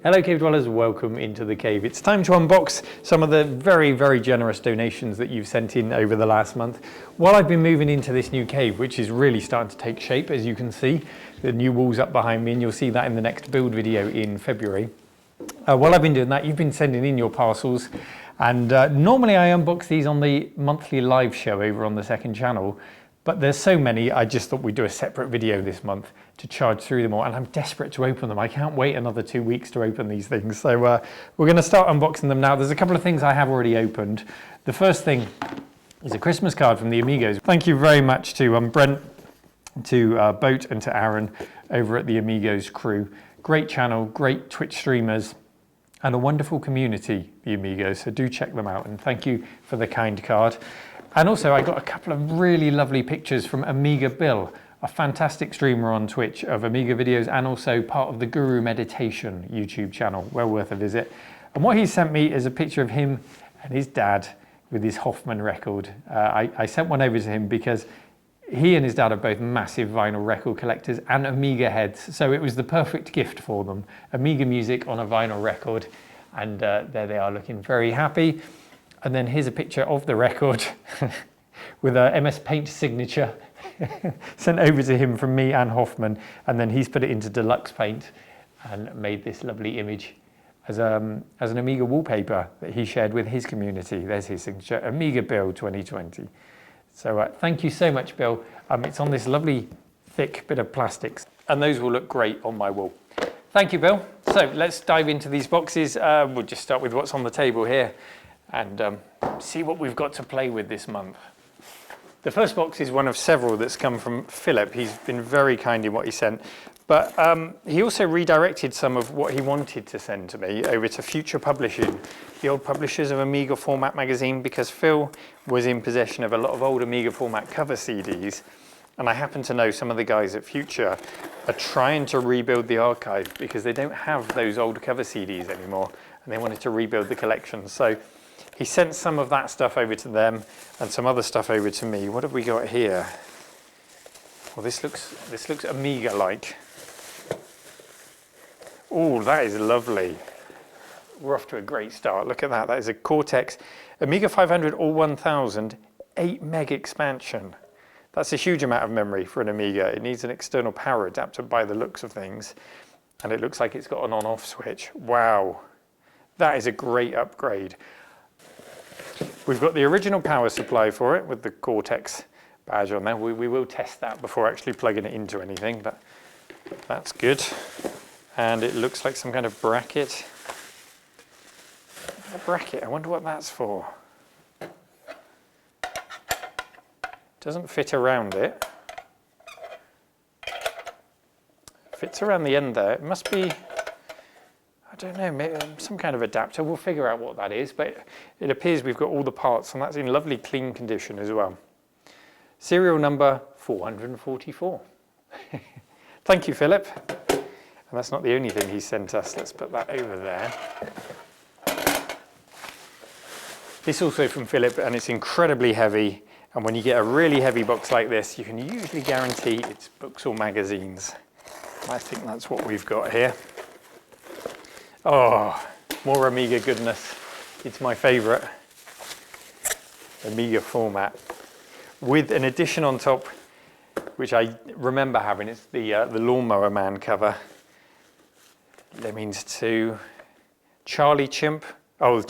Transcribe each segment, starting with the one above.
Hello cave dwellers, welcome into the cave. It's time to unbox some of the very generous donations that you've sent in over the last month. While I've been moving into this new cave, which is really starting to take shape, as you can see, the new walls up behind me, and you'll see that in the next build video in February. While I've been doing that, you've been sending in your parcels, and normally I unbox these on the monthly live show over on the second channel. But there's so many, I just thought we'd do a separate video this month to charge through them all, and I'm desperate to open them. I can't wait another 2 weeks to open these things. So we're going to start unboxing them now. There's a couple of things I have already opened. The first thing is a Christmas card from the Amigos. Thank you very much to Brent, to Boat, and to Aaron over at the Amigos crew. Great channel, great Twitch streamers, and a wonderful community, the Amigos. So do check them out, and thank you for the kind card. And also I got a couple of really lovely pictures from Amiga Bill, a fantastic streamer on Twitch of Amiga videos and also part of the Guru Meditation YouTube channel. Well worth a visit. And what he sent me is a picture of him and his dad with his Hoffman record. I sent one over to him because he and his dad are both massive vinyl record collectors and Amiga heads. So it was the perfect gift for them. Amiga music on a vinyl record. And there they are, looking very happy. And then here's a picture of the record with a MS Paint signature sent over to him from me and Hoffman. And then he's put it into deluxe paint and made this lovely image as an Amiga wallpaper that he shared with his community. There's his signature, Amiga Bill 2020. So thank you so much, Bill. It's on this lovely thick bit of plastics, and those will look great on my wall. Thank you, Bill. So let's dive into these boxes. We'll just start with what's on the table here and see what we've got to play with this month. The first box is one of several that's come from Philip. He's been very kind in what he sent, but he also redirected some of what he wanted to send to me over to Future Publishing, the old publishers of Amiga Format magazine, because Phil was in possession of a lot of old Amiga Format cover CDs, and I happen to know some of the guys at Future are trying to rebuild the archive because they don't have those old cover CDs anymore, and they wanted to rebuild the collection. So he sent some of that stuff over to them and some other stuff over to me. What have we got here? Well, this looks Amiga-like. Oh, that is lovely. We're off to a great start. Look at that. That is a Cortex Amiga 500 or 1000 8 meg expansion. That's a huge amount of memory for an Amiga. It needs an external power adapter by the looks of things. And it looks like it's got an on-off switch. Wow. That is a great upgrade. We've got the original power supply for it with the Cortex badge on there. We will test that before actually plugging it into anything, but that's good. And it looks like some kind of bracket. A bracket, I wonder what that's for. Doesn't fit around it. Fits around the end there. It must be, I don't know, maybe some kind of adapter. We'll figure out what that is, but it appears we've got all the parts, and that's in lovely clean condition as well. Serial number 444. Thank you, Philip. And that's not the only thing he sent us. Let's put that over there. This also from Philip, and it's incredibly heavy. And when you get a really heavy box like this, you can usually guarantee it's books or magazines. I think that's what we've got here. Oh, more Amiga goodness. It's my favorite. Amiga Format. With an addition on top, which I remember having. It's the Lawnmower Man cover. Lemmings 2. Charlie Chimp. Oh,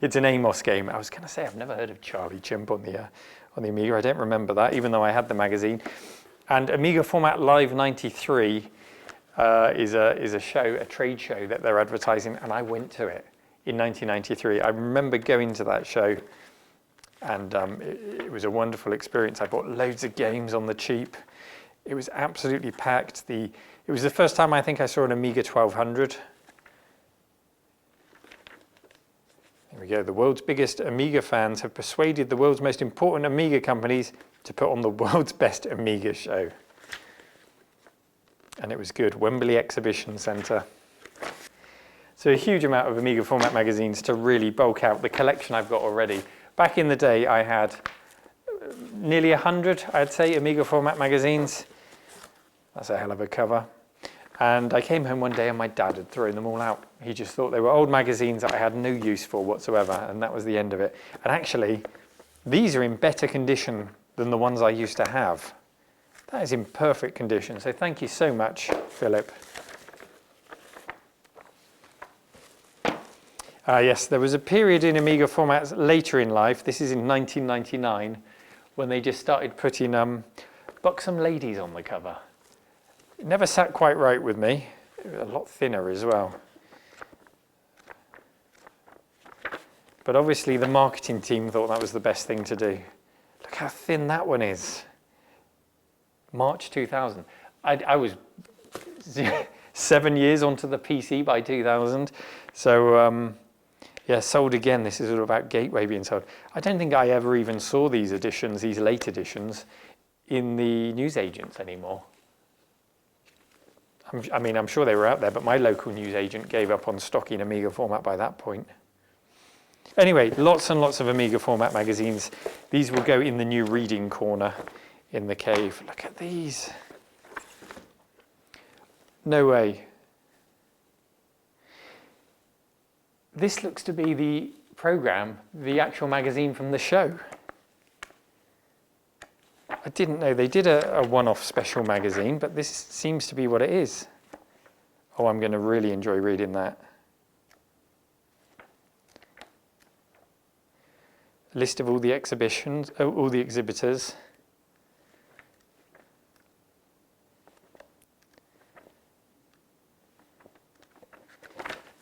it's an Amos game. I was going to say, I've never heard of Charlie Chimp on the Amiga. I don't remember that, even though I had the magazine. And Amiga Format Live 93. Is a show, a trade show that they're advertising, and I went to it in 1993. I remember going to that show, and it was a wonderful experience. I bought loads of games on the cheap. It was absolutely packed. It was the first time I think I saw an Amiga 1200. There we go. The world's biggest Amiga fans have persuaded the world's most important Amiga companies to put on the world's best Amiga show. And it was good. Wembley Exhibition Centre. So a huge amount of Amiga Format magazines to really bulk out the collection I've got already. Back in the day, I had nearly 100, I'd say, Amiga Format magazines. That's a hell of a cover. And I came home one day and my dad had thrown them all out. He just thought they were old magazines that I had no use for whatsoever, and that was the end of it. And actually, these are in better condition than the ones I used to have. That is in perfect condition, so thank you so much, Philip. Yes, there was a period in Amiga formats later in life, this is in 1999, when they just started putting buxom ladies on the cover. It never sat quite right with me. It was a lot thinner as well. But obviously the marketing team thought that was the best thing to do. Look how thin that one is. March 2000. I was 7 years onto the PC by 2000. So yeah, sold again. This is all about Gateway being sold. I don't think I ever even saw these editions, these late editions, in the newsagents anymore. I mean, I'm sure they were out there, but my local newsagent gave up on stocking Amiga format by that point. Anyway, lots and lots of Amiga format magazines. These will go in the new reading corner in the cave. Look at these. No way. This looks to be the program, the actual magazine from the show. I didn't know they did a one-off special magazine, but this seems to be what it is. Oh, I'm going to really enjoy reading that. List of all the exhibitions, all the exhibitors.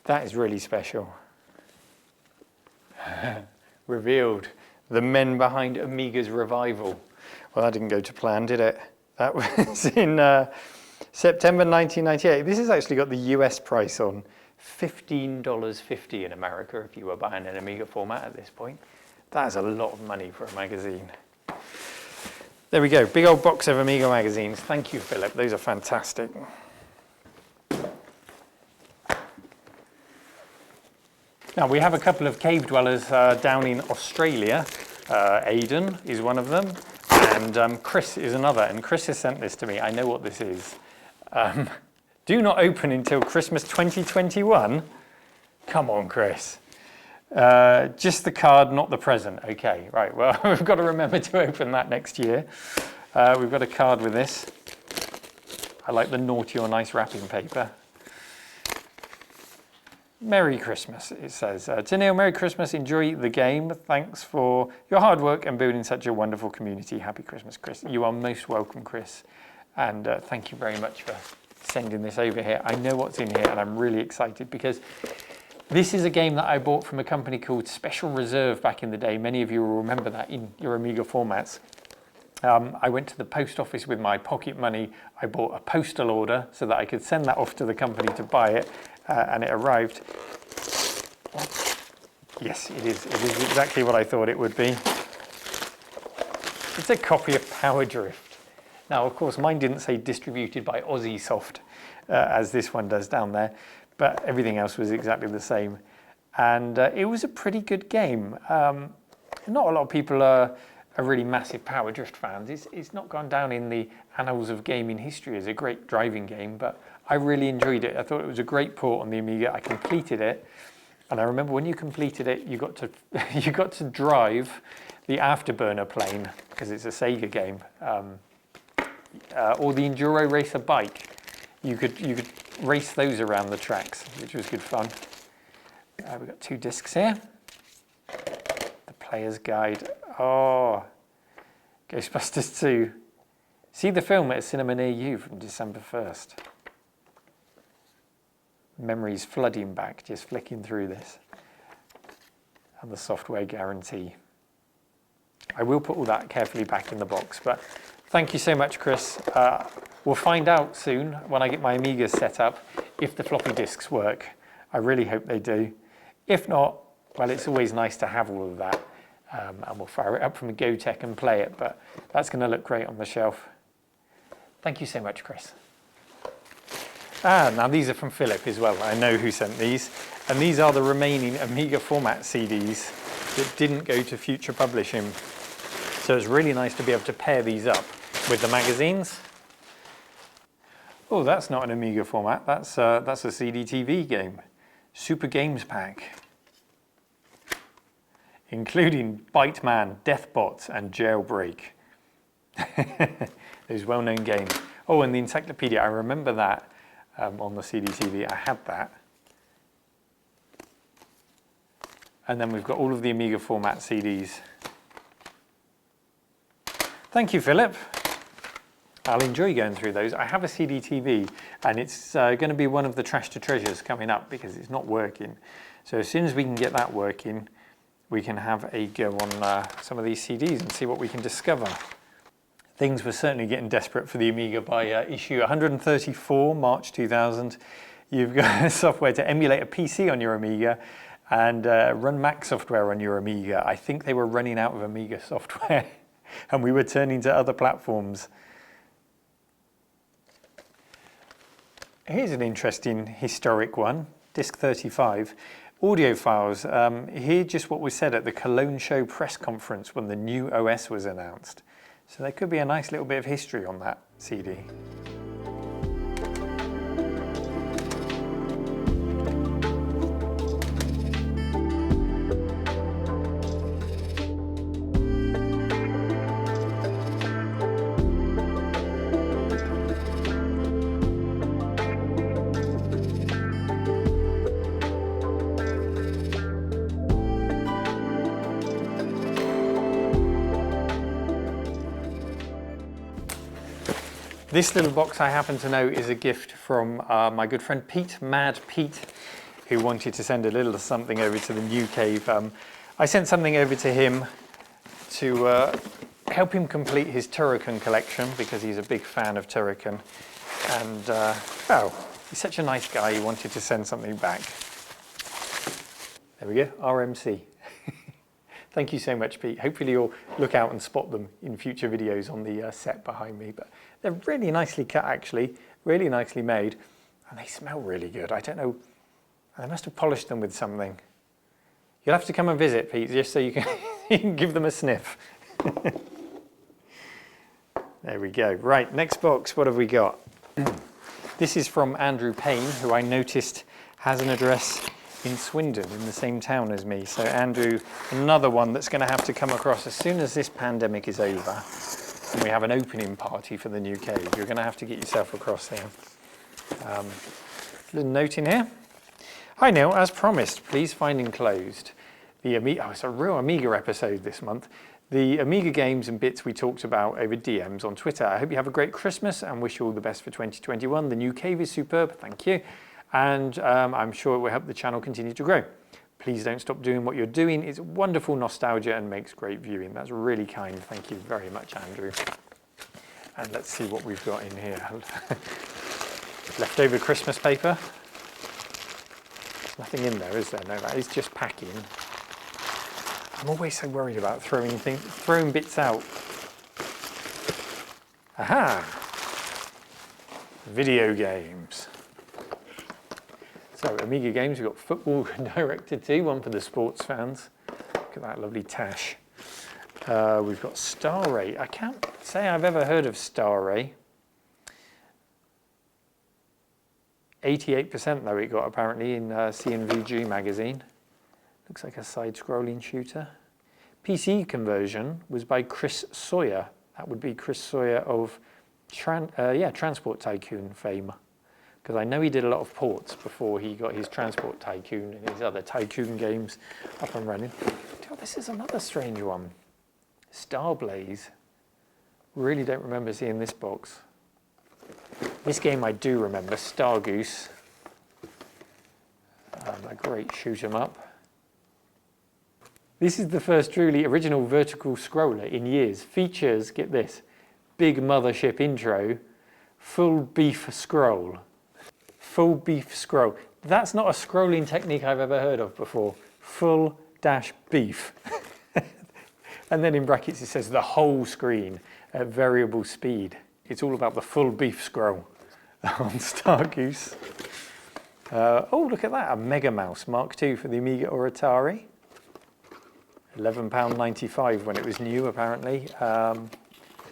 That is really special. Revealed. The men behind Amiga's revival. Well, that didn't go to plan, did it? That was in September 1998. This has actually got the US price on. $15.50 in America if you were buying an Amiga format at this point. That is a lot of money for a magazine. There we go, big old box of Amiga magazines. Thank you, Philip. Those are fantastic. Now, we have a couple of cave dwellers down in Australia. Aidan is one of them, and Chris is another. And Chris has sent this to me. I know what this is. Do not open until Christmas 2021. Come on, Chris. Just the card, not the present. Okay, right. Well, we've got to remember to open that next year. We've got a card with this. I like the naughty or nice wrapping paper. Merry Christmas, it says. To Neil, Merry Christmas, enjoy the game. Thanks for your hard work and building such a wonderful community. Happy Christmas, Chris. You are most welcome, Chris. And thank you very much for sending this over here. I know what's in here and I'm really excited because this is a game that I bought from a company called Special Reserve back in the day. Many of you will remember that in your Amiga formats. I went to the post office with my pocket money. I bought a postal order so that I could send that off to the company to buy it. And it arrived. Yes, it is. It is exactly what I thought it would be. It's a copy of Power Drift. Now, of course, mine didn't say distributed by Aussie Soft, as this one does down there, but everything else was exactly the same. And it was a pretty good game. Not a lot of people are really massive Power Drift fans. It's not gone down in the annals of gaming history as a great driving game, but I really enjoyed it. I thought it was a great port on the Amiga. I completed it, and I remember when you completed it, you got to you got to drive the Afterburner plane because it's a Sega game, or the Enduro Racer bike. You could race those around the tracks, which was good fun. We've got 2 discs here. The Player's Guide. Oh, Ghostbusters 2. See the film at a cinema near you from December 1st. Memories flooding back, just flicking through this. And the software guarantee. I will put all that carefully back in the box, but thank you so much, Chris. We'll find out soon when I get my Amigas set up if the floppy disks work. I really hope they do. If not, well, it's always nice to have all of that. And we'll fire it up from the GoTech and play it, but that's going to look great on the shelf. Thank you so much, Chris. Now these are from Philip as well. I know who sent these. And these are the remaining Amiga format CDs that didn't go to future publishing. So it's really nice to be able to pair these up with the magazines. Oh, that's not an Amiga format. That's a CDTV game. Super Games Pack, including Bite Man, Deathbot, and Jailbreak. Those well-known games. Oh, and the encyclopedia. I remember that on the CDTV. I had that. And then we've got all of the Amiga format CDs. Thank you, Philip. I'll enjoy going through those. I have a CDTV, and it's going to be one of the trash to treasures coming up because it's not working. So as soon as we can get that working, we can have a go on some of these CDs and see what we can discover. Things were certainly getting desperate for the Amiga by issue 134, March 2000. You've got software to emulate a PC on your Amiga and run Mac software on your Amiga. I think they were running out of Amiga software and we were turning to other platforms. Here's an interesting historic one, Disc 35. Audio files. Here just what was said at the Cologne Show press conference when the new OS was announced. So there could be a nice little bit of history on that CD. This little box, I happen to know, is a gift from my good friend Pete, Mad Pete, who wanted to send a little something over to the new cave. I sent something over to him to help him complete his Turrican collection because he's a big fan of Turrican. And, well, he's such a nice guy, he wanted to send something back. There we go, RMC. Thank you so much, Pete. Hopefully you'll look out and spot them in future videos on the set behind me. But they're really nicely cut, actually, really nicely made, and they smell really good. I don't know, they must have polished them with something. You'll have to come and visit, Pete, just so you can, you can give them a sniff. There we go. Right, next box, what have we got? This is from Andrew Payne, who I noticed has an address in Swindon, in the same town as me. So Andrew, another one that's going to have to come across as soon as this pandemic is over and we have an opening party for the new cave. You're going to have to get yourself across here. Little note in here. Hi Neil, as promised, please find enclosed the Amiga. Oh, it's a real Amiga episode this month. The Amiga games and bits we talked about over DMs on Twitter. I hope you have a great Christmas and wish you all the best for 2021. The new cave is superb, thank you. And I'm sure it will help the channel continue to grow. Please don't stop doing what you're doing. It's wonderful nostalgia and makes great viewing. That's really kind. Thank you very much, Andrew. And let's see what we've got in here. Leftover Christmas paper. There's nothing in there, is there? No, that is just packing. I'm always so worried about throwing bits out. Aha! Video games. So, Amiga games, we've got Football Director 2, one for the sports fans. Look at that lovely tash. We've got Star Ray. I can't say I've ever heard of Star Ray. 88% though it got apparently in CNVG magazine. Looks like a side-scrolling shooter. PC conversion was by Chris Sawyer. That would be Chris Sawyer of Transport Tycoon fame. Because I know he did a lot of ports before he got his Transport Tycoon and his other Tycoon games up and running. Oh, this is another strange one. Starblaze. Really don't remember seeing this box. This game I do remember, Star Goose. A great shoot 'em up. This is the first truly original vertical scroller in years. Features, get this, big mothership intro, full beef scroll. Full beef scroll. That's not a scrolling technique I've ever heard of before. Full dash beef. And then in brackets it says the whole screen at variable speed. It's all about the full beef scroll on Star Goose. Oh, look at that, a Mega Mouse Mark II for the Amiga or Atari. £11.95 when it was new, apparently.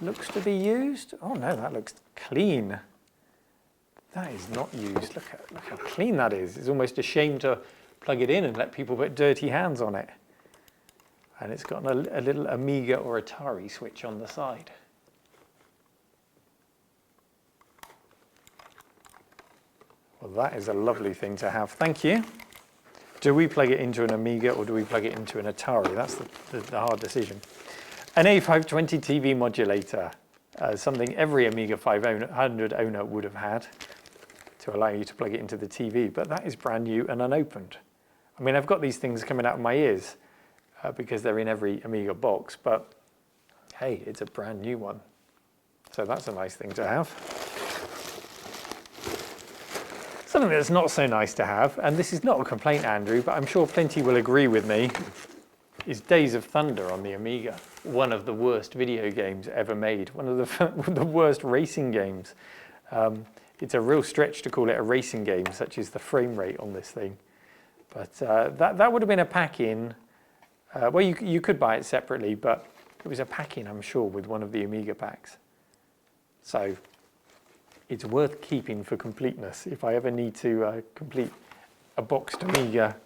Looks to be used. Oh no, that looks clean. That is not used. Look how clean that is. It's almost a shame to plug it in and let people put dirty hands on it. And it's got a little Amiga or Atari switch on the side. Well, that is a lovely thing to have. Thank you. Do we plug it into an Amiga or do we plug it into an Atari? That's the hard decision. An A520 TV modulator, something every Amiga 500 owner would have had to allow you to plug it into the TV, but that is brand new and unopened. I mean, I've got these things coming out of my ears because they're in every Amiga box, but hey, it's a brand new one. So that's a nice thing to have. Something that's not so nice to have, and this is not a complaint, Andrew, but I'm sure plenty will agree with me, is Days of Thunder on the Amiga. One of the worst video games ever made, one of the worst racing games. It's a real stretch to call it a racing game, such as the frame rate on this thing. But that would have been a pack-in. Well, you could buy it separately, but it was a pack-in, I'm sure, with one of the Amiga packs. So it's worth keeping for completeness if I ever need to complete a boxed Amiga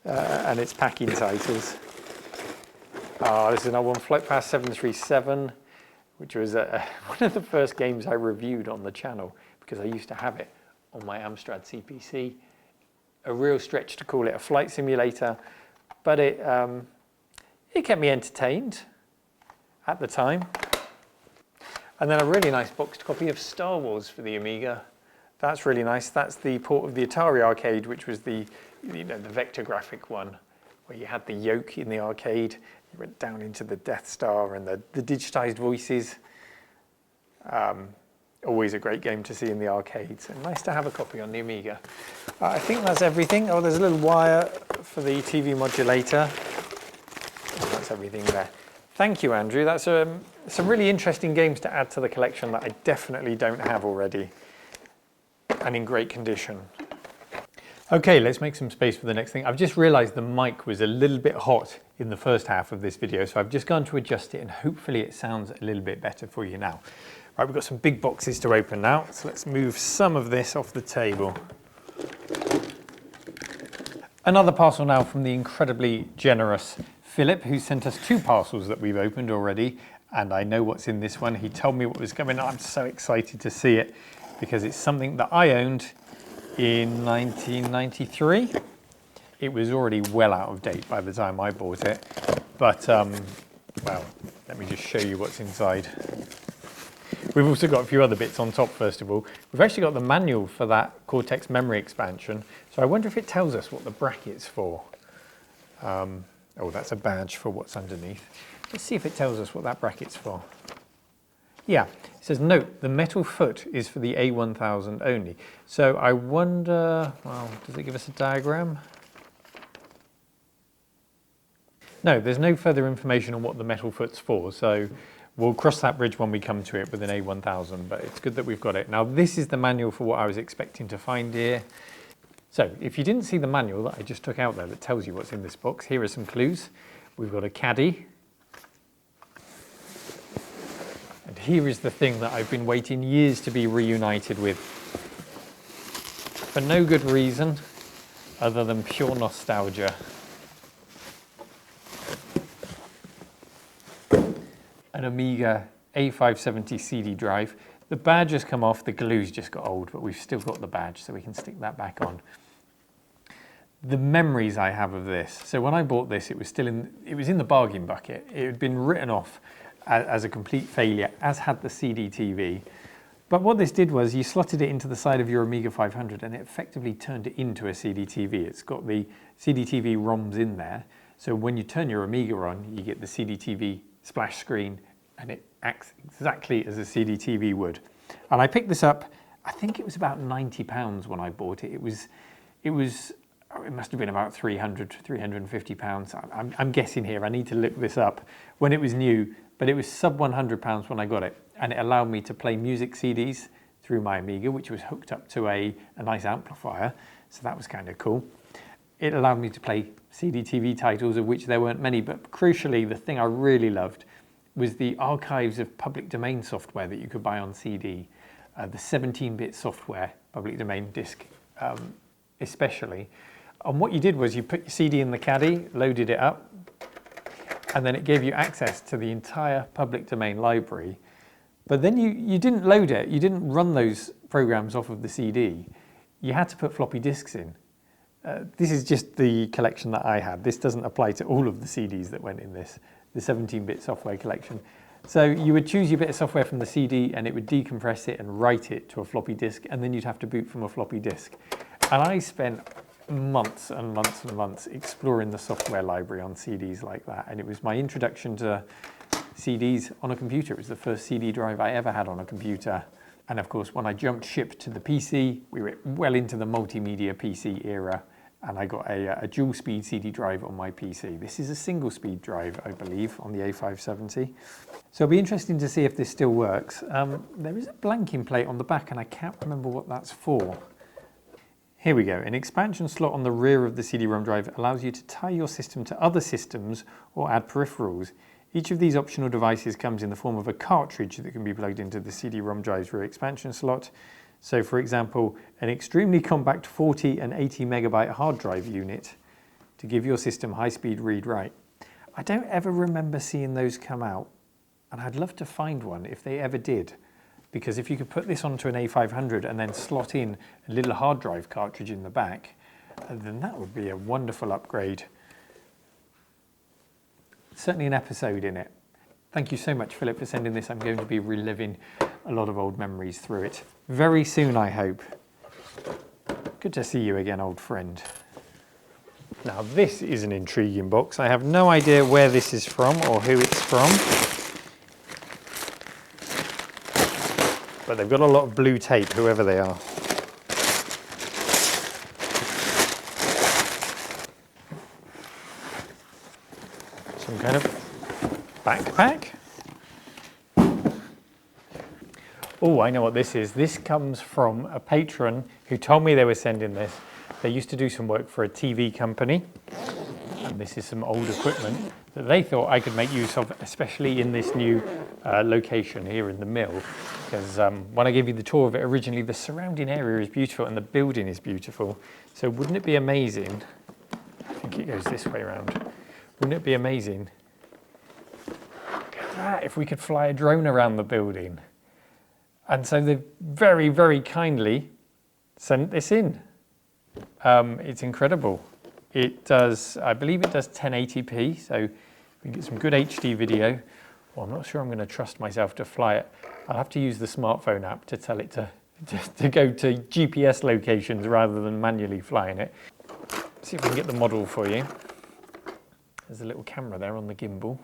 and its pack-in titles. This is another one, Flight Path 737, which was one of the first games I reviewed on the channel because I used to have it on my Amstrad CPC. A real stretch to call it a flight simulator, but it kept me entertained at the time. And then a really nice boxed copy of Star Wars for the Amiga. That's really nice. That's the port of the Atari arcade, which was the vector graphic one, where you had the yoke in the arcade. You went down into the Death Star and the digitized voices. Always a great game to see in the arcades. And nice to have a copy on the Amiga. I think that's everything. Oh, there's a little wire for the TV modulator. And that's everything there. Thank you, Andrew. That's some really interesting games to add to the collection that I definitely don't have already, and in great condition. Okay, let's make some space for the next thing. I've just realized the mic was a little bit hot in the first half of this video, so I've just gone to adjust it, and hopefully it sounds a little bit better for you now. Right, we've got some big boxes to open now, so let's move some of this off the table. Another parcel now from the incredibly generous Philip, who sent us 2 parcels that we've opened already, and I know what's in this one. He told me what was coming. I'm so excited to see it because it's something that I owned in 1993. It was already well out of date by the time I bought it, but well, let me just show you what's inside. We've also got a few other bits on top. First of all, we've actually got the manual for that Cortex memory expansion, so I wonder if it tells us what the bracket's for. Oh, that's a badge for what's underneath. Let's see if it tells us what that bracket's for. Yeah, it says, note, the metal foot is for the A1000 only. So I wonder, well, does it give us a diagram? No, there's no further information on what the metal foot's for, so we'll cross that bridge when we come to it with an A1000, but it's good that we've got it. Now, this is the manual for what I was expecting to find here. So, if you didn't see the manual that I just took out there that tells you what's in this box, here are some clues. We've got a caddy. And here is the thing that I've been waiting years to be reunited with. For no good reason other than pure nostalgia. An Amiga A570 CD drive. The badge has come off, the glue's just got old, but we've still got the badge, so we can stick that back on. The memories I have of this. So when I bought this, it was in the bargain bucket. It had been written off as a complete failure, as had the CD TV. But what this did was you slotted it into the side of your Amiga 500 and it effectively turned it into a CD TV. It's got the CD TV ROMs in there. So when you turn your Amiga on, you get the CD TV splash screen and it acts exactly as a CD TV would. And I picked this up, I think it was about £90 when I bought it. It must have been about 300, 350 pounds. I'm guessing here, I need to look this up, when it was new, but it was sub £100 when I got it. And it allowed me to play music CDs through my Amiga, which was hooked up to a nice amplifier. So that was kind of cool. It allowed me to play CD TV titles, of which there weren't many, but crucially, the thing I really loved was the archives of public domain software that you could buy on CD. the 17-bit software, public domain disk especially. And what you did was you put your CD in the caddy, loaded it up, and then it gave you access to the entire public domain library. But then you didn't load it, you didn't run those programs off of the CD. You had to put floppy disks in. This is just the collection that I had. This doesn't apply to all of the CDs that went in this, the 17-bit software collection. So you would choose your bit of software from the CD and it would decompress it and write it to a floppy disk, and then you'd have to boot from a floppy disk. And I spent months and months and months exploring the software library on CDs like that, and it was my introduction to CDs on a computer. It was the first CD drive I ever had on a computer. And of course, when I jumped ship to the PC, we were well into the multimedia PC era, and I got a dual speed CD drive on my PC. This is a single speed drive, I believe, on the A570. So it'll be interesting to see if this still works. There is a blanking plate on the back and I can't remember what that's for. Here we go. An expansion slot on the rear of the CD-ROM drive allows you to tie your system to other systems or add peripherals. Each of these optional devices comes in the form of a cartridge that can be plugged into the CD-ROM drive's rear expansion slot. So for example, an extremely compact 40 and 80 megabyte hard drive unit to give your system high-speed read-write. I don't ever remember seeing those come out, and I'd love to find one if they ever did. Because if you could put this onto an A500 and then slot in a little hard drive cartridge in the back, then that would be a wonderful upgrade. Certainly an episode in it. Thank you so much, Philip, for sending this. I'm going to be reliving a lot of old memories through it. Very soon, I hope. Good to see you again, old friend. Now, this is an intriguing box. I have no idea where this is from or who it's from. But they've got a lot of blue tape, whoever they are. Some kind of backpack. Oh, I know what this is. This comes from a patron who told me they were sending this. They used to do some work for a TV company. And this is some old equipment that they thought I could make use of, especially in this new location here in the mill. Because when I gave you the tour of it originally, the surrounding area is beautiful and the building is beautiful. So wouldn't it be amazing? I think it goes this way around. Wouldn't it be amazing? Look at that, if we could fly a drone around the building. And so they very, very kindly sent this in. It's incredible. It does, I believe it does 1080p, so we can get some good HD video. Well, I'm not sure I'm going to trust myself to fly it. I'll have to use the smartphone app to tell it to go to GPS locations rather than manually flying it. See if we can get the model for you. There's a little camera there on the gimbal.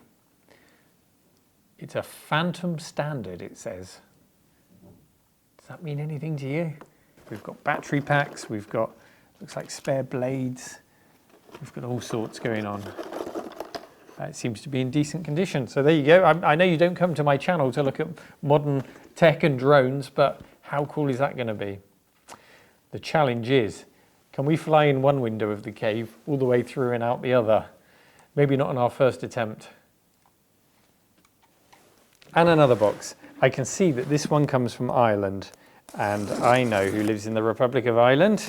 It's a Phantom Standard, it says. Does that mean anything to you? We've got battery packs, we've got, looks like spare blades. We've got all sorts going on. It seems to be in decent condition. So there you go. I know you don't come to my channel to look at modern tech and drones, but how cool is that going to be? The challenge is, can we fly in one window of the cave all the way through and out the other? Maybe not on our first attempt. And another box. I can see that this one comes from Ireland, and I know who lives in the Republic of Ireland.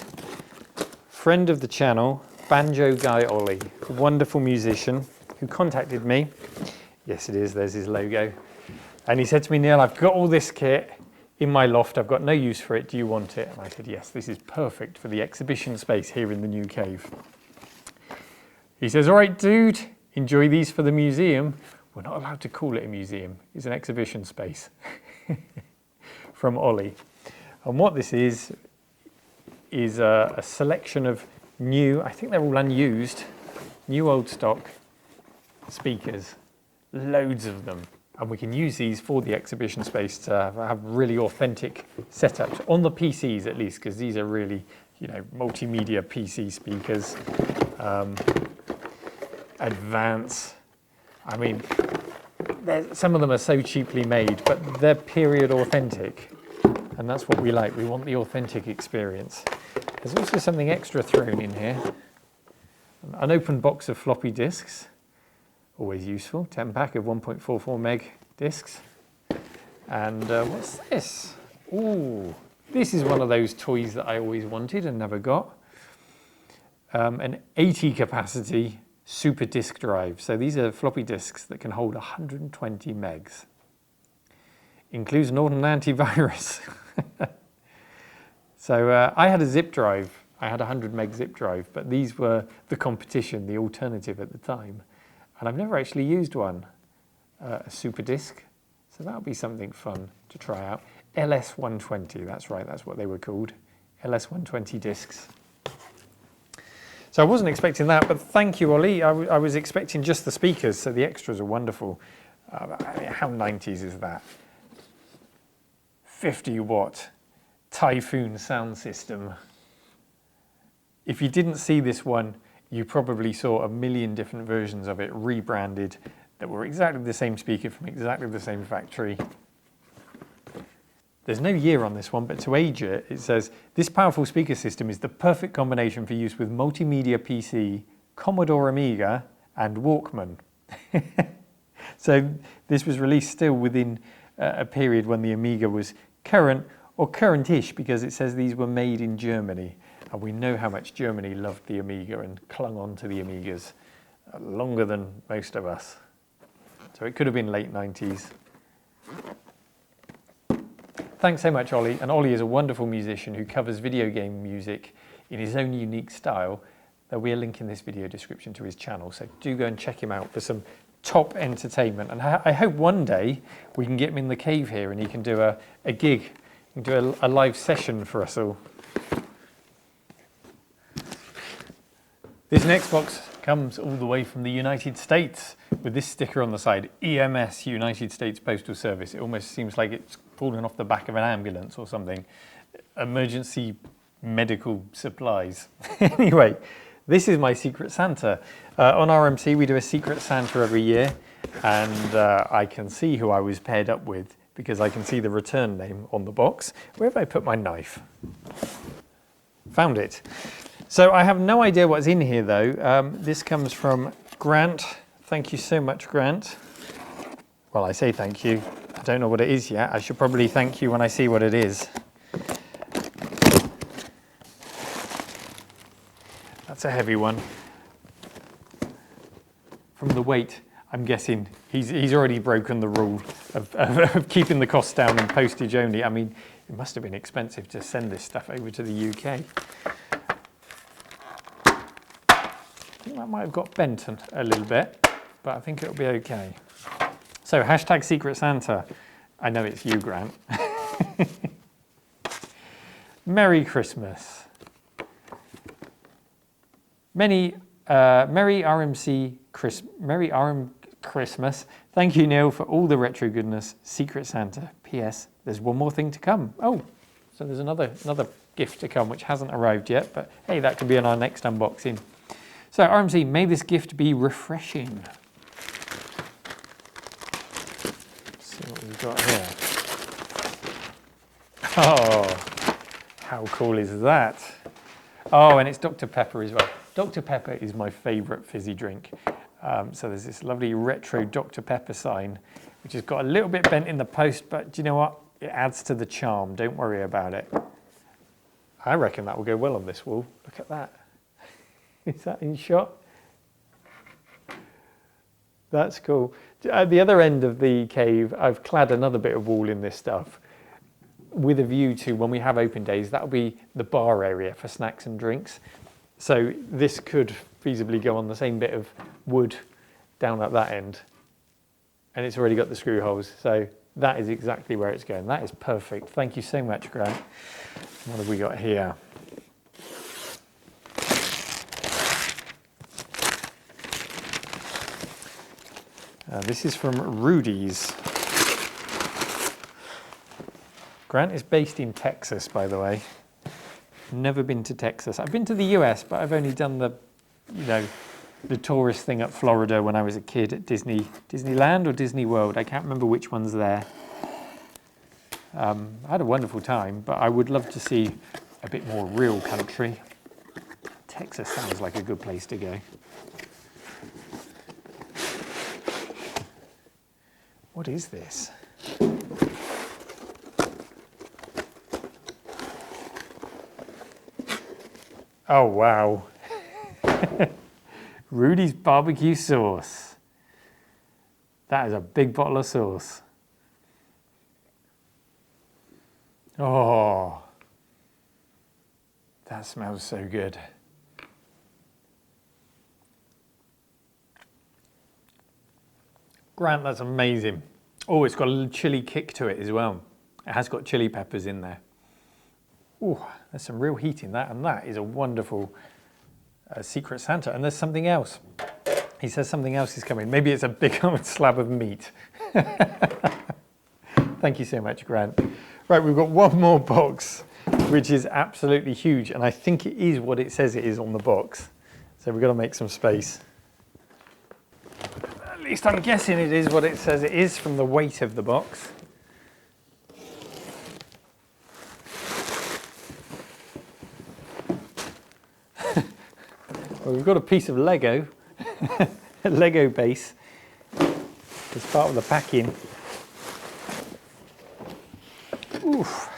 Friend of the channel, Banjo Guy Ollie, a wonderful musician who contacted me. Yes, it is, there's his logo. And he said to me, Neil, I've got all this kit in my loft, I've got no use for it, do you want it? And I said, yes, this is perfect for the exhibition space here in the new cave. He says, all right, dude, enjoy these for the museum. We're not allowed to call it a museum, it's an exhibition space. From Ollie. And what this is a selection of new, I think they're all unused, new old stock speakers, loads of them. And we can use these for the exhibition space to have really authentic setups, on the PCs at least, because these are really, multimedia PC speakers, advanced. I mean, some of them are so cheaply made, but they're period authentic. And that's what we like. We want the authentic experience. There's also something extra thrown in here. An open box of floppy disks. Always useful. 10 pack of 1.44 meg disks. And what's this? Ooh, this is one of those toys that I always wanted and never got. An 80 capacity super disk drive. So these are floppy disks that can hold 120 megs. Includes an antivirus. So I had a zip drive. I had a 100 meg zip drive, but these were the competition, the alternative at the time. And I've never actually used one, a super disk. So that'll be something fun to try out. LS120, that's right, that's what they were called. LS120 discs. So I wasn't expecting that, but thank you, Ollie. I was expecting just the speakers, so the extras are wonderful. How 90s is that? 50 watt Typhoon sound system. If you didn't see this one, you probably saw a million different versions of it rebranded that were exactly the same speaker from exactly the same factory. There's no year on this one, but to age it, it says, this powerful speaker system is the perfect combination for use with multimedia PC, Commodore Amiga, and Walkman. So this was released still within a period when the Amiga was current, or current-ish, because it says these were made in Germany. And we know how much Germany loved the Amiga and clung on to the Amigas longer than most of us. So it could have been late 90s. Thanks so much, Ollie. And Ollie is a wonderful musician who covers video game music in his own unique style. There'll be a link in this video description to his channel, so do go and check him out for some top entertainment. And I hope one day we can get him in the cave here and he can do a gig, he can do a live session for us all. This next box comes all the way from the United States with this sticker on the side, EMS, United States Postal Service. It almost seems like it's fallen off the back of an ambulance or something. Emergency medical supplies. Anyway, this is my Secret Santa. On RMC, we do a Secret Santa every year, and I can see who I was paired up with because I can see the return name on the box. Where have I put my knife? Found it. So I have no idea what's in here though. This comes from Grant. Thank you so much, Grant. Well, I say thank you. I don't know what it is yet. I should probably thank you when I see what it is. That's a heavy one. From the weight, I'm guessing he's already broken the rule of keeping the costs down and postage only. I mean, it must have been expensive to send this stuff over to the UK. I think that might have got bent a little bit, but I think it'll be okay. So, hashtag Secret Santa. I know it's you, Grant. Merry Christmas. Merry RMC Christmas. Thank you, Neil, for all the retro goodness. Secret Santa. P.S. There's one more thing to come. Oh, so there's another gift to come which hasn't arrived yet, but hey, that could be in our next unboxing. So, RMC, may this gift be refreshing. What we've got here. Oh, how cool is that? Oh, and it's Dr. Pepper as well. Dr. Pepper is my favourite fizzy drink. So there's this lovely retro Dr. Pepper sign, which has got a little bit bent in the post, but do you know what? It adds to the charm. Don't worry about it. I reckon that will go well on this wall. Look at that. Is that in shot? That's cool. At the other end of the cave, I've clad another bit of wall in this stuff with a view to when we have open days, that'll be the bar area for snacks and drinks. So this could feasibly go on the same bit of wood down at that end. And it's already got the screw holes. So that is exactly where it's going. That is perfect. Thank you so much, Grant. What have we got here? This is from Rudy's. Grant is based in Texas, by the way. Never been to Texas. I've been to the US, but I've only done the tourist thing at Florida when I was a kid at Disneyland or Disney World. I can't remember which one's there. I had a wonderful time, but I would love to see a bit more real country. Texas sounds like a good place to go. What is this? Oh, wow. Rudy's barbecue sauce. That is a big bottle of sauce. Oh, that smells so good. Grant, that's amazing. Oh, it's got a little chili kick to it as well. It has got chili peppers in there. Oh, there's some real heat in that, and that is a wonderful Secret Santa. And there's something else. He says something else is coming. Maybe it's a big old slab of meat. Thank you so much, Grant. Right, we've got one more box, which is absolutely huge, and I think it is what it says it is on the box. So we've got to make some space. At least I'm guessing it is what it says it is from the weight of the box. Well, we've got a piece of Lego, a Lego base, as part of the packing. Oof.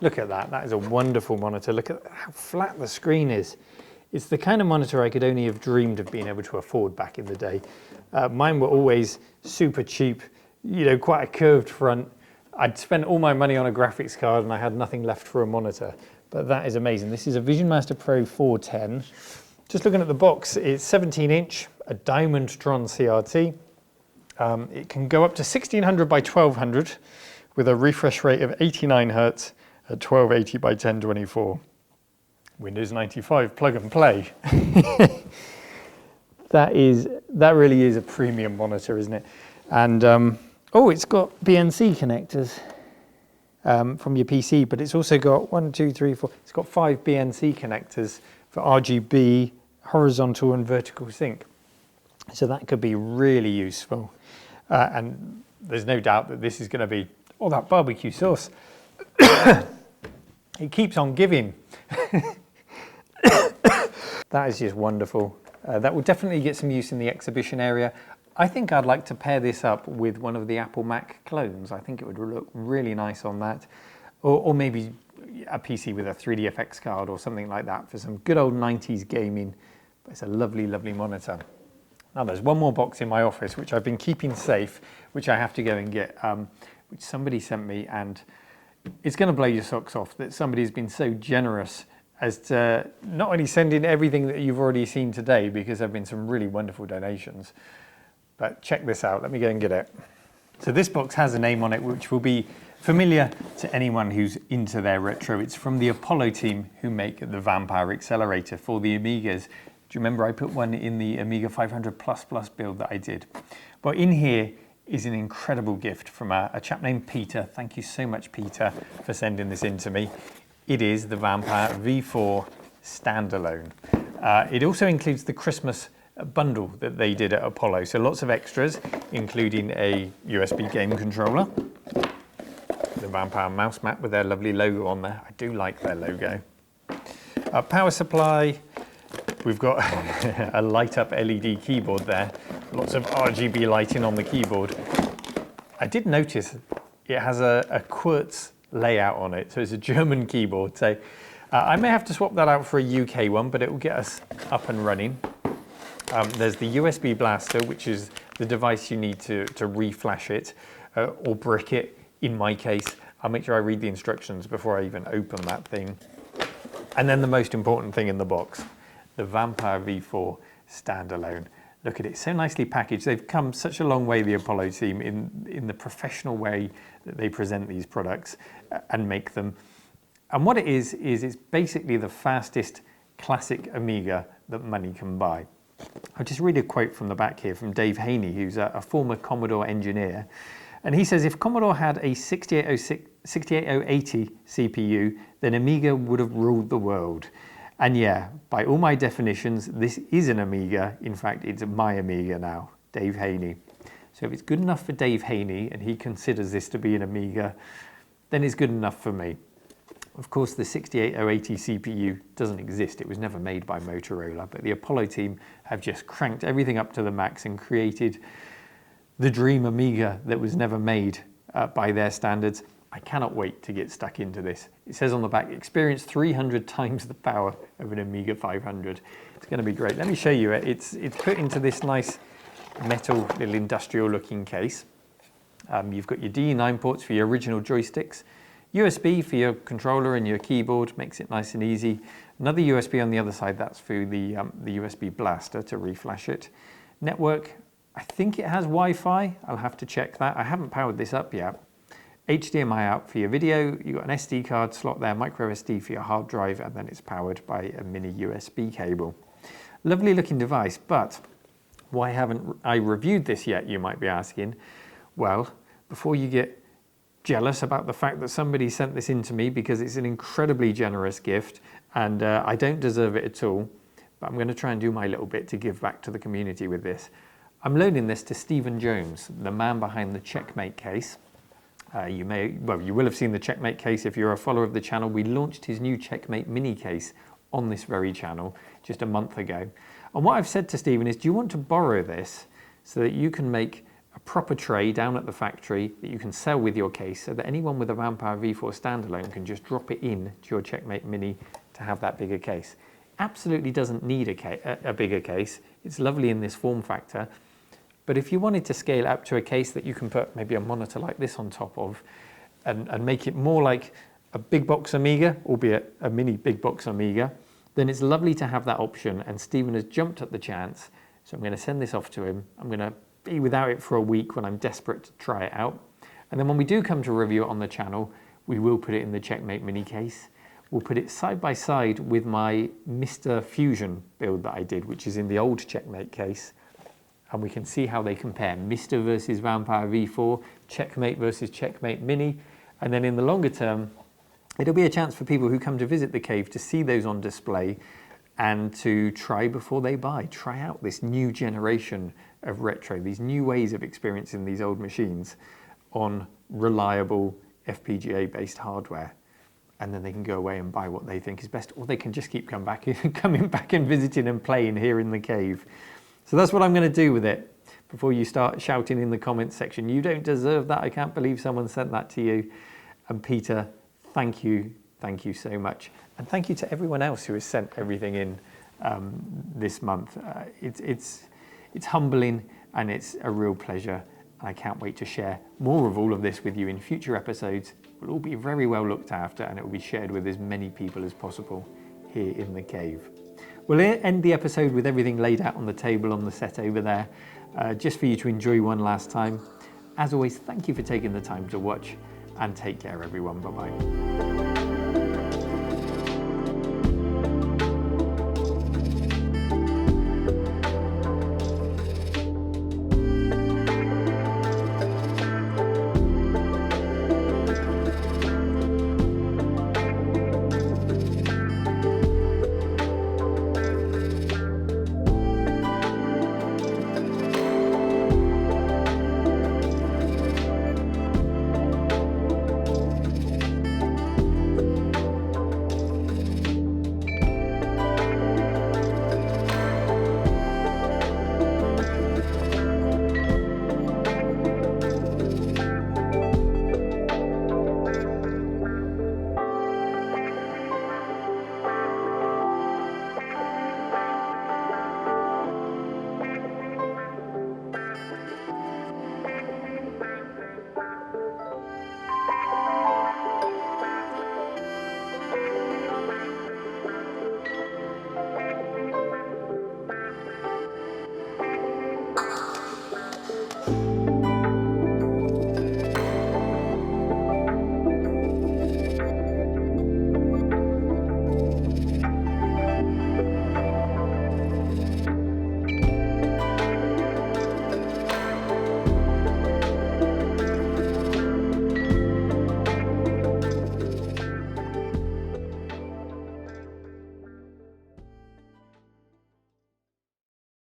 Look at that, that is a wonderful monitor. Look at how flat the screen is. It's the kind of monitor I could only have dreamed of being able to afford back in the day. Mine were always super cheap, you know, quite a curved front. I'd spent all my money on a graphics card and I had nothing left for a monitor. But that is amazing. This is a Vision Master Pro 410. Just looking at the box, it's 17-inch, a Diamondtron CRT. It can go up to 1600 by 1200 with a refresh rate of 89 Hertz at 1280 by 1024. Windows 95 plug and play. That really is a premium monitor, isn't it? And oh, it's got BNC connectors from your PC, but it's also got 1, 2, 3, 4. It's got 5 BNC connectors for RGB, horizontal and vertical sync. So that could be really useful. And there's no doubt that this is going to be, oh, that barbecue sauce. It keeps on giving. That is just wonderful. That will definitely get some use in the exhibition area. I think I'd like to pair this up with one of the Apple Mac clones. I think it would look really nice on that. Or maybe a PC with a 3DFX card or something like that for some good old 90s gaming. But it's a lovely, lovely monitor. Now there's one more box in my office which I've been keeping safe, which I have to go and get, which somebody sent me, and it's going to blow your socks off that somebody's been so generous as to not only send in everything that you've already seen today, because there have been some really wonderful donations, but check this out. Let me go and get it. So this box has a name on it which will be familiar to anyone who's into their retro. It's from the Apollo team who make the Vampire Accelerator for the Amigas. Do you remember I put one in the Amiga 500++ build that I did? Well, in here is an incredible gift from a chap named Peter. Thank you so much, Peter, for sending this in to me. It is the Vampire V4 standalone. It also includes the Christmas bundle that they did at Apollo. So lots of extras, including a USB game controller, the Vampire mouse mat with their lovely logo on there. I do like their logo. Power supply. We've got a light up LED keyboard there. Lots of RGB lighting on the keyboard. I did notice it has a quartz layout on it. So it's a German keyboard. So I may have to swap that out for a UK one, but it will get us up and running. There's the USB blaster, which is the device you need to reflash it or brick it. In my case, I'll make sure I read the instructions before I even open that thing. And then the most important thing in the box, the Vampire V4 standalone. Look at it, so nicely packaged. They've come such a long way, the Apollo team, in the professional way that they present these products and make them. And what it is it's basically the fastest classic Amiga that money can buy. I'll just read a quote from the back here from Dave Haney, who's a former Commodore engineer. And he says, if Commodore had a 68080 CPU, then Amiga would have ruled the world. And yeah, by all my definitions, this is an Amiga. In fact, it's my Amiga now, Dave Haney. So if it's good enough for Dave Haney and he considers this to be an Amiga, then it's good enough for me. Of course, the 68080 CPU doesn't exist. It was never made by Motorola, but the Apollo team have just cranked everything up to the max and created the dream Amiga that was never made by their standards. I cannot wait to get stuck into this. It says on the back, experience 300 times the power of an Amiga 500. It's going to be great. Let me show you it. It's put into this nice metal little industrial looking case. You've got your D9 ports for your original joysticks, USB for your controller and your keyboard, makes it nice and easy. Another USB on the other side, that's for the USB blaster to reflash it. Network, I think it has Wi-Fi. I'll have to check that. I haven't powered this up yet. HDMI out for your video, you've got an SD card slot there, micro SD for your hard drive, and then it's powered by a mini USB cable. Lovely looking device, but why haven't I reviewed this yet, you might be asking? Well, before you get jealous about the fact that somebody sent this in to me, because it's an incredibly generous gift and I don't deserve it at all, but I'm going to try and do my little bit to give back to the community with this. I'm loaning this to Stephen Jones, the man behind the Checkmate case. You will have seen the Checkmate case if you're a follower of the channel. We launched his new Checkmate mini case on this very channel just a month ago. And what I've said to Stephen is, do you want to borrow this so that you can make a proper tray down at the factory that you can sell with your case, so that anyone with a Vampire V4 standalone can just drop it in to your Checkmate mini to have that bigger case. Absolutely doesn't need a bigger case. It's lovely in this form factor. But if you wanted to scale it up to a case that you can put maybe a monitor like this on top of and make it more like a big box Amiga, albeit a mini big box Amiga, then it's lovely to have that option. And Stephen has jumped at the chance. So I'm going to send this off to him. I'm going to be without it for a week when I'm desperate to try it out. And then when we do come to review it on the channel, we will put it in the Checkmate mini case. We'll put it side by side with my Mr. Fusion build that I did, which is in the old Checkmate case. And we can see how they compare, Mr. versus Vampire V4, Checkmate versus Checkmate Mini. And then in the longer term, it'll be a chance for people who come to visit the cave to see those on display and to try before they buy. Try out this new generation of retro, these new ways of experiencing these old machines on reliable FPGA-based hardware. And then they can go away and buy what they think is best, or they can just keep coming back and visiting and playing here in the cave. So that's what I'm going to do with it. Before you start shouting in the comments section, you don't deserve that, I can't believe someone sent that to you. And Peter, thank you so much. And thank you to everyone else who has sent everything in this month. It's humbling and it's a real pleasure. And I can't wait to share more of all of this with you in future episodes. It will all be very well looked after and it will be shared with as many people as possible here in the cave. We'll end the episode with everything laid out on the table on the set over there, just for you to enjoy one last time. As always, thank you for taking the time to watch and take care everyone. Bye-bye.